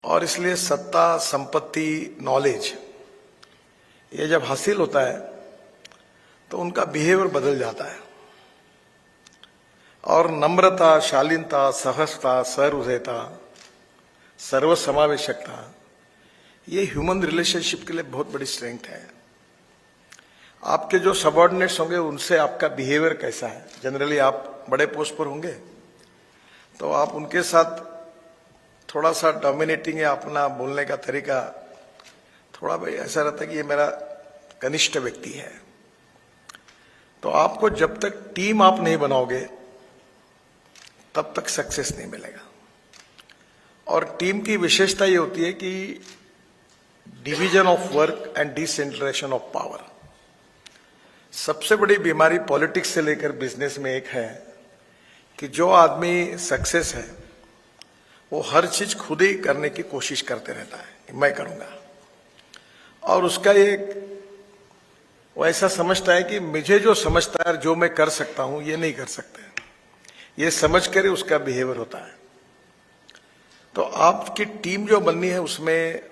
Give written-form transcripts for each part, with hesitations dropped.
और इसलिए सत्ता, संपत्ति, नॉलेज ये जब हासिल होता है तो उनका बिहेवियर बदल जाता है। और नम्रता, शालीनता, सहजता, सहृदयता, सर्वसमावेशकता ये ह्यूमन रिलेशनशिप के लिए बहुत बड़ी स्ट्रेंथ है। आपके जो सबऑर्डिनेट्स होंगे उनसे आपका बिहेवियर कैसा है। जनरली आप बड़े पोस्ट पर होंगे तो आप उनके साथ थोड़ा सा डोमिनेटिंग या अपना बोलने का तरीका थोड़ा भाई ऐसा रहता है कि ये मेरा कनिष्ठ व्यक्ति है। तो आपको जब तक टीम आप नहीं बनाओगे तब तक सक्सेस नहीं मिलेगा। और टीम की विशेषता ये होती है कि division of work and decentralisation of power. सबसे बड़ी बीमारी पॉलिटिक्स से लेकर बिजनेस में एक है कि जो आदमी सक्सेस है वो हर चीज खुद ही करने की कोशिश करते रहता है कि मैं करूंगा, और उसका एक वो ऐसा समझता है कि मुझे जो समझता है, जो मैं कर सकता हूं, ये नहीं कर सकते, ये समझ कर उसका बिहेवियर होता है। तो आपकी टीम जो बननी है उसमें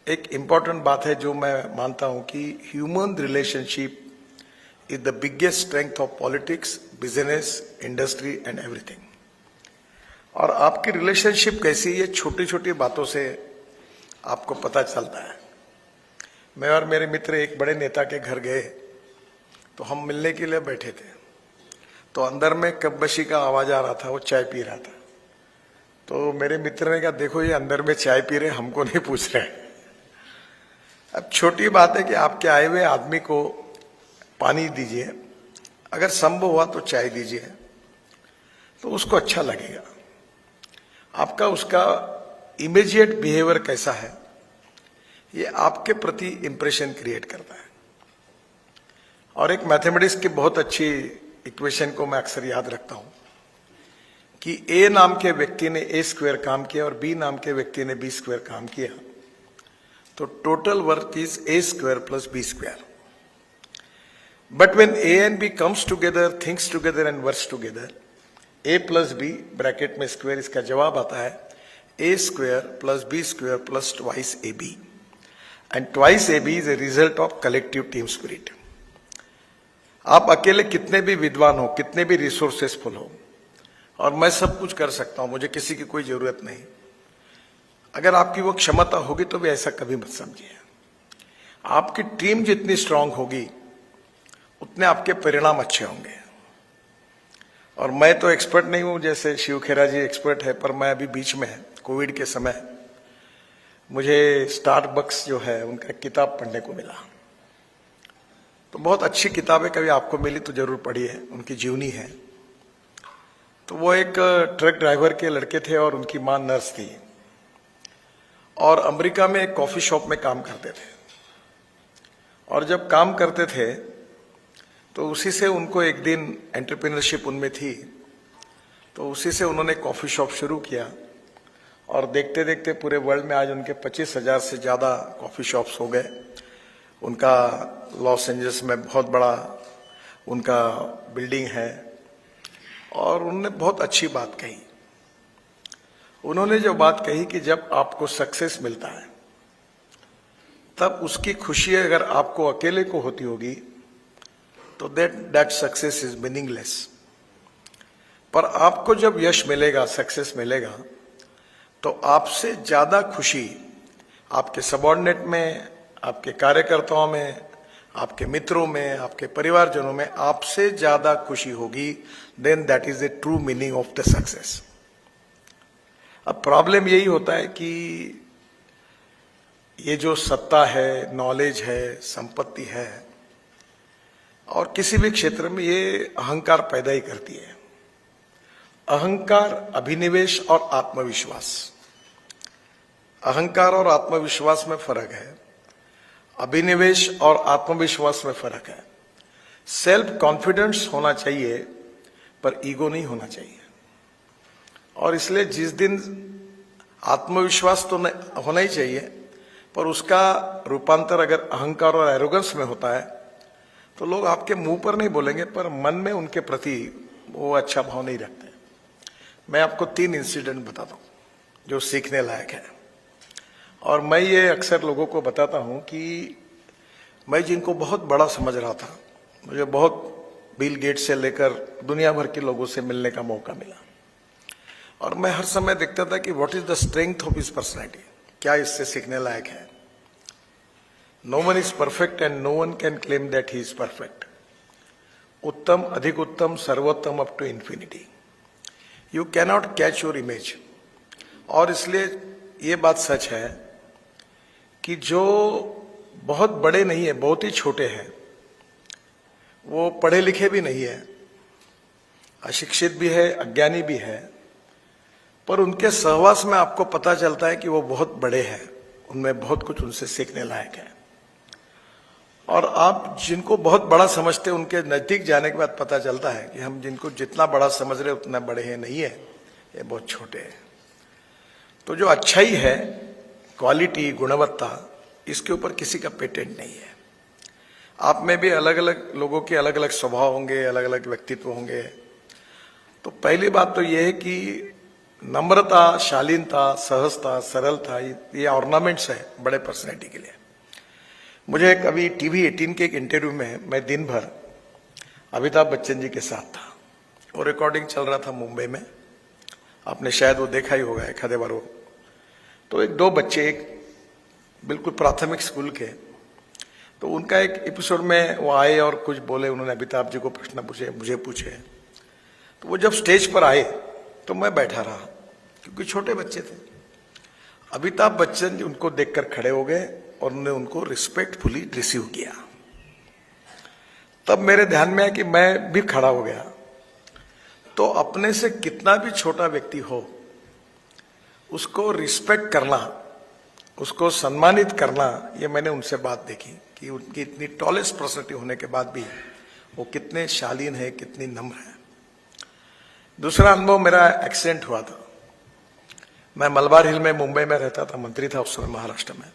एक इंपॉर्टेंट बात है जो मैं मानता हूं कि human relationship is the biggest strength of politics, business, industry and everything. और आपकी रिलेशनशिप कैसी है, छोटी छोटी बातों से आपको पता चलता है। मैं और मेरे मित्र एक बड़े नेता के घर गए तो हम मिलने के लिए बैठे थे, तो अंदर में कब्बशी का आवाज आ रहा था, वो चाय पी रहा था। तो मेरे मित्र ने कहा, देखो ये अंदर में चाय पी रहे, हमको नहीं पूछ रहे। अब छोटी बात है कि आपके आए हुए आदमी को पानी दीजिए, अगर संभव हुआ तो चाय दीजिए, तो उसको अच्छा लगेगा। आपका उसका इमीडिएट बिहेवियर कैसा है ये आपके प्रति इंप्रेशन क्रिएट करता है। और एक मैथमेटिक्स की बहुत अच्छी इक्वेशन को मैं अक्सर याद रखता हूं कि ए नाम के व्यक्ति ने ए स्क्वायर काम किया और बी नाम के व्यक्ति ने बी स्क्वायर काम किया, तो total work is A square plus B square. But when A and B comes together, thinks together and works together, A plus B bracket में स्क्वायर, इसका जवाब आता है A square plus B square plus twice A B, and twice A B is a result of collective team spirit. आप अकेले कितने भी विद्वान हो, कितने भी रिसोर्सेसफुल हो, और मैं सब कुछ कर सकता हूं, मुझे किसी की कोई जरूरत नहीं, अगर आपकी वो क्षमता होगी तो भी ऐसा कभी मत समझिए। आपकी टीम जितनी स्ट्रांग होगी उतने आपके परिणाम अच्छे होंगे। और मैं तो एक्सपर्ट नहीं हूं, जैसे शिव खेरा जी एक्सपर्ट है, पर मैं अभी बीच में है, कोविड के समय मुझे स्टारबक्स जो है उनका किताब पढ़ने को मिला। तो बहुत अच्छी किताब है, कभी आपको मिली तो जरूर पढ़िए, उनकी जीवनी है। तो वो एक ट्रक ड्राइवर के लड़के थे और उनकी मां नर्स थी, और अमेरिका में एक कॉफी शॉप में काम करते थे। और जब काम करते थे तो उसी से उनको एक दिन एंटरप्रेन्योरशिप उनमें थी, तो उसी से उन्होंने कॉफी शॉप शुरू किया। और देखते देखते पूरे वर्ल्ड में आज उनके 25,000 से ज्यादा कॉफी शॉप्स हो गए। उनका लॉस एंजल्स में बहुत बड़ा उनका बिल्डिंग है। और उन्होंने बहुत अच्छी बात कही। उन्होंने जो बात कही कि जब आपको सक्सेस मिलता है तब उसकी खुशी अगर आपको अकेले को होती होगी तो दैट सक्सेस इज मीनिंगलेस। पर आपको जब यश मिलेगा, सक्सेस मिलेगा, तो आपसे ज्यादा खुशी आपके सबऑर्डिनेट में, आपके कार्यकर्ताओं में, आपके मित्रों में, आपके परिवारजनों में आपसे ज्यादा खुशी होगी। Then that is the true meaning of the success. अब प्रॉब्लम यही होता है कि ये जो सत्ता है, नॉलेज है, संपत्ति है, और किसी भी क्षेत्र में ये अहंकार पैदा ही करती है। अहंकार, अभिनिवेश और आत्मविश्वास। अहंकार और आत्मविश्वास में फर्क है, अभिनिवेश और आत्मविश्वास में फर्क है। सेल्फ कॉन्फिडेंस होना चाहिए पर ईगो नहीं होना चाहिए। और इसलिए जिस दिन आत्मविश्वास तो होना ही चाहिए, पर उसका रूपांतर अगर अहंकार और एरोगेंस में होता है तो लोग आपके मुंह पर नहीं बोलेंगे पर मन में उनके प्रति वो अच्छा भाव नहीं रखते। मैं आपको 3 इंसिडेंट बताता हूं जो सीखने लायक है। और मैं ये अक्सर लोगों को बताता हूं कि मैं जिनको बहुत बड़ा समझ रहा था, मुझे बहुत बिल गेट्स से लेकर दुनिया भर के लोगों से मिलने का मौका मिला, और मैं हर समय देखता था कि what is the strength of his personality, क्या इससे सीखने लायक है। No one is perfect and no one can claim that he is perfect. उत्तम, अधिक उत्तम, सर्वोत्तम up to infinity. You cannot catch your image. और इसलिए ये बात सच है कि जो बहुत बड़े नहीं है, बहुत ही छोटे हैं, वो पढ़े लिखे भी नहीं है, अशिक्षित भी है, अज्ञानी भी है, पर उनके सहवास में आपको पता चलता है कि वो बहुत बड़े हैं, उनमें बहुत कुछ उनसे सीखने लायक है। और आप जिनको बहुत बड़ा समझते हैं, उनके नजदीक जाने के बाद पता चलता है कि हम जिनको जितना बड़ा समझ रहे उतना बड़े हैं नहीं है, ये बहुत छोटे हैं। तो जो अच्छाई है, क्वालिटी, गुणवत्ता, इसके ऊपर किसी का पेटेंट नहीं है। आप में भी अलग अलग लोगों के अलग अलग स्वभाव होंगे, अलग अलग व्यक्तित्व होंगे। तो पहली बात तो यह है कि नम्रता, शालीनता, सहजता, सरलता, ये ऑर्नामेंट्स है बड़े पर्सनैलिटी के लिए। मुझे कभी टीवी 18 के एक इंटरव्यू में मैं दिन भर अमिताभ बच्चन जी के साथ था, और रिकॉर्डिंग चल रहा था मुंबई में। आपने शायद वो देखा ही होगा एक आधे बार वो। तो एक दो बच्चे, एक बिल्कुल प्राथमिक स्कूल के, तो उनका एक एपिसोड में वो आए और कुछ बोले, उन्होंने अमिताभ जी को प्रश्न पूछे, मुझे पूछे। तो वो जब स्टेज पर आए तो मैं बैठा रहा, क्योंकि छोटे बच्चे थे। अमिताभ बच्चन जी उनको देखकर खड़े हो गए और उन्होंने उनको रिस्पेक्टफुली रिसीव किया। तब मेरे ध्यान में आया कि मैं भी खड़ा हो गया। तो अपने से कितना भी छोटा व्यक्ति हो, उसको रिस्पेक्ट करना, उसको सम्मानित करना, ये मैंने उनसे बात देखी कि उनकी इतनी टॉलेस्ट पर्सनैलिटी होने के बाद भी वो कितने शालीन है, कितनी नम्र है। दूसरा अनुभव मेरा एक्सीडेंट हुआ था। मैं मलबार हिल में मुंबई में रहता था, मंत्री था उस समय महाराष्ट्र में।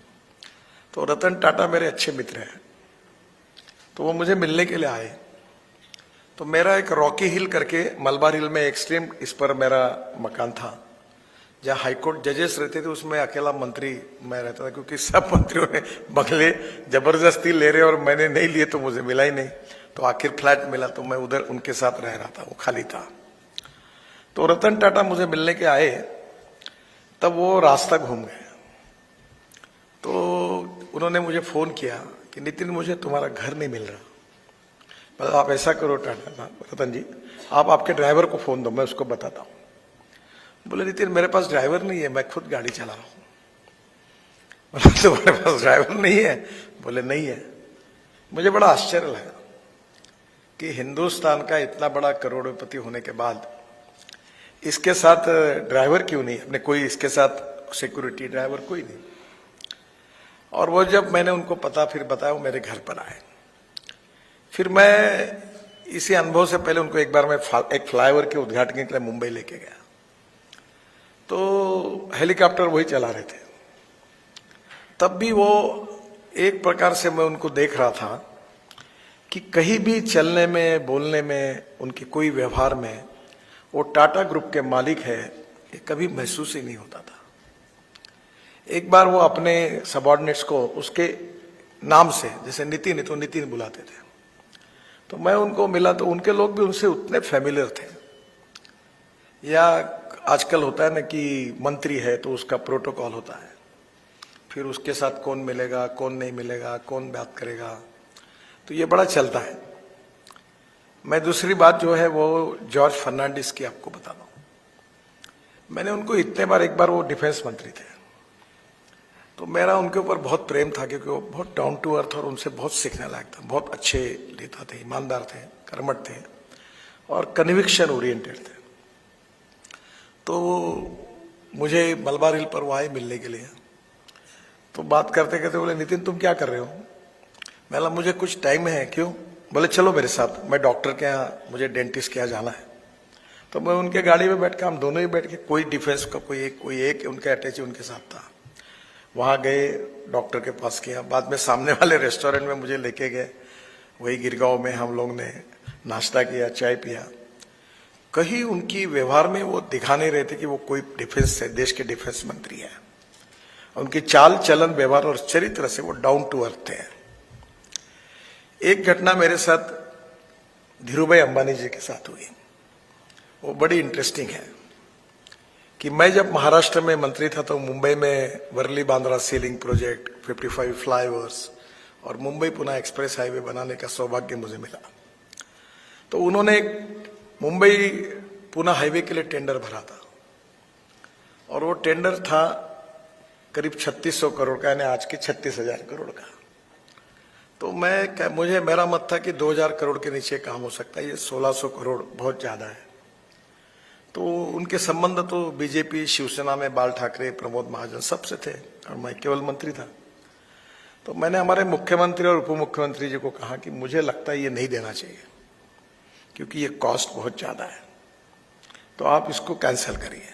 तो रतन टाटा मेरे अच्छे मित्र हैं, तो वो मुझे मिलने के लिए आए। तो मेरा एक रॉकी हिल करके मलबार हिल में एक्सट्रीम इस पर मेरा मकान था, जहाँ हाईकोर्ट जजेस रहते थे, उसमें अकेला मंत्री मैं रहता था, क्योंकि सब मंत्रियों ने बंगले जबरदस्ती ले रहे और मैंने नहीं लिए, तो मुझे मिला ही नहीं। तो आखिर फ्लैट मिला, तो मैं उधर उनके साथ रह रहा था, वो खाली था। तो रतन टाटा मुझे मिलने के आए, तब वो रास्ता घूम गए। तो उन्होंने मुझे फोन किया कि नितिन, मुझे तुम्हारा घर नहीं मिल रहा। मतलब आप ऐसा करो टाटा, रतन जी, आप आपके ड्राइवर को फोन दो, मैं उसको बताता हूँ। बोले नितिन, मेरे पास ड्राइवर नहीं है, मैं खुद गाड़ी चला रहा हूँ। बोले तुम्हारे पास ड्राइवर नहीं है? बोले नहीं है। मुझे बड़ा आश्चर्य लगा कि हिंदुस्तान का इतना बड़ा करोड़पति होने के बाद इसके साथ ड्राइवर क्यों नहीं, अपने कोई इसके साथ सिक्योरिटी ड्राइवर कोई नहीं। और वो जब मैंने उनको पता फिर बताया, वो मेरे घर पर आए। फिर मैं इसी अनुभव से पहले उनको एक बार मैं एक फ्लाईओवर के उद्घाटन के लिए मुंबई लेके गया। तो हेलीकॉप्टर वही चला रहे थे। तब भी वो एक प्रकार से मैं उनको देख रहा था कि कहीं भी चलने में, बोलने में, उनके कोई व्यवहार में वो टाटा ग्रुप के मालिक है, ये कभी महसूस ही नहीं होता था। एक बार वो अपने सबऑर्डिनेट्स को उसके नाम से, जैसे नितिन है तो नितिन बुलाते थे। तो मैं उनको मिला तो उनके लोग भी उनसे उतने फैमिलियर थे। या आजकल होता है ना कि मंत्री है तो उसका प्रोटोकॉल होता है, फिर उसके साथ कौन मिलेगा, कौन नहीं मिलेगा, कौन बात करेगा, तो ये बड़ा चलता है। मैं दूसरी बात जो है वो जॉर्ज फर्नांडिस की आपको बता दूं। मैंने उनको इतने बार, एक बार वो डिफेंस मंत्री थे, तो मेरा उनके ऊपर बहुत प्रेम था, क्योंकि वो बहुत डाउन टू अर्थ और उनसे बहुत सीखने लायक था। बहुत अच्छे नेता थे, ईमानदार थे, कर्मठ थे और कन्विक्शन ओरिएंटेड थे। तो मुझे मलबार हिल पर वो आए मिलने के लिए। तो बात करते करते बोले, नितिन तुम क्या कर रहे हो? मैं बोला मुझे कुछ टाइम है। क्यों? बोले चलो मेरे साथ, मैं डॉक्टर के यहाँ, मुझे डेंटिस्ट के यहाँ जाना है। तो मैं उनके गाड़ी में बैठ के, हम दोनों ही बैठ के, कोई डिफेंस का कोई एक उनका अटैची उनके साथ था, वहाँ गए, डॉक्टर के पास किया। बाद में सामने वाले रेस्टोरेंट में मुझे लेके गए, वही गिरगांव में हम लोग ने नाश्ता किया, चाय पिया। कहीं उनकी व्यवहार में वो दिखा नहीं रहे थे कि वो कोई डिफेंस है, देश के डिफेंस मंत्री है। उनकी चाल चलन व्यवहार और चरित्र से वो डाउन टू अर्थ थे। एक घटना मेरे साथ धीरूभाई अंबानी जी के साथ हुई, वो बड़ी इंटरेस्टिंग है कि मैं जब महाराष्ट्र में मंत्री था तो मुंबई में Worli Bandra sea link project, 55 flyovers और मुंबई पुणे एक्सप्रेस हाईवे बनाने का सौभाग्य मुझे मिला। तो उन्होंने मुंबई पुणे हाईवे के लिए टेंडर भरा था और वो टेंडर था करीब 3600 करोड़ का, यानी आज के 36,000 करोड़ का। तो मेरा मत था कि 2000 करोड़ के नीचे काम हो सकता है, ये 1600 करोड़ बहुत ज्यादा है। तो उनके संबंध तो बीजेपी शिवसेना में बाल ठाकरे, प्रमोद महाजन सबसे थे और मैं केवल मंत्री था। तो मैंने हमारे मुख्यमंत्री और उप मुख्यमंत्री जी को कहा कि मुझे लगता है ये नहीं देना चाहिए क्योंकि ये कॉस्ट बहुत ज्यादा है, तो आप इसको कैंसिल करिए।